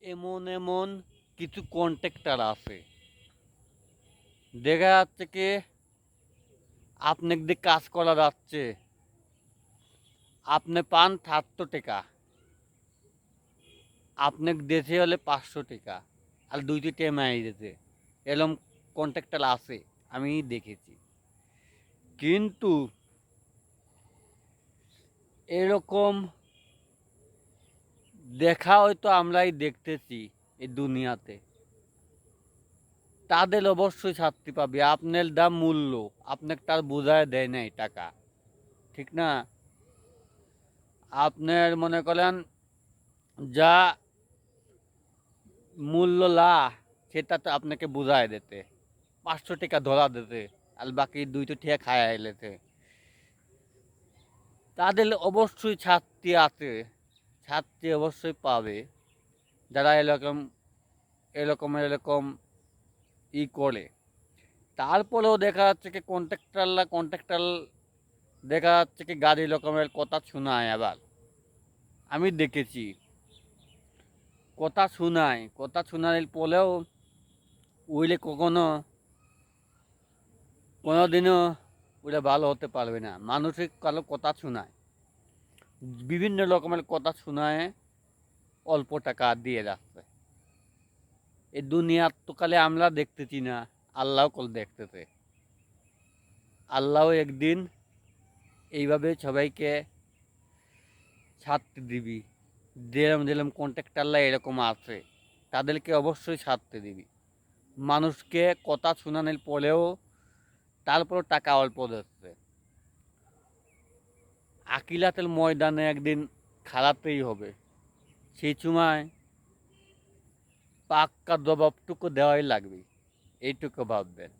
এমন এমন কিছু কন্ট্রাক্টর আছে, দেখা যাচ্ছে কি আপনাকে দিয়ে কাজ করা যাচ্ছে, আপনি পান ৭০ টাকা, আপনাকে দেশে হলে ৫০০ টাকা, আর দুইটি টেমাই দিতে এরকম কন্ট্রাক্টর আছে, আমি দেখেছি। কিন্তু এরকম দেখা হয়তো আমরাই দেখতেছি এই দুনিয়াতে। তাদের অবশ্যই শাস্তি পাবে। আপনার দাম মূল্য, আপনাকে তার বোঝায় দেয় নাই টাকা, ঠিক না? আপনার মনে করেন যা মূল্য সেটা তো আপনাকে বোঝায় দিতে, ৫০০ টাকা ধরা দিতে, আর বাকি ২টা খায় এলেতে। তাদের অবশ্যই শাস্তি আছে, শাস্তি অবশ্যই পাবে যারা এরকম এরকম এরকম করে। তারপরেও দেখা যাচ্ছে কি কন্ট্রাক্টর দেখা যাচ্ছে কি গাড়ি রকমের কথা শোনায়। আবার আমি দেখেছি কথা শোনার পরেও উইলে কোনোদিনও ওটা ভালো হতে পারবে না। মানসিক কারো কথা শোনায়, বিভিন্ন রকমের কথা শোনায়, অল্প টাকা দিয়ে যাচ্ছে। এই দুনিয়ার তো কালে আমরা দেখতেছি না, আল্লাহ কল দেখতেছে। আল্লাহও একদিন এইভাবে সবাইকে ছাড়তে দিবি। যেরম যেরম কন্ট্রাক্টাররা এরকম আছে, তাদেরকে অবশ্যই ছাড়তে দিবি। মানুষকে কথা শোনানোর পরেও তারপর টাকা অল্প দিচ্ছে। আকিলাতের ময়দানে একদিন খাড়াতেই হবে, সেই সময় পাক্কা জবাবটুকু দেওয়াই লাগবে, এইটুকু ভাববেন।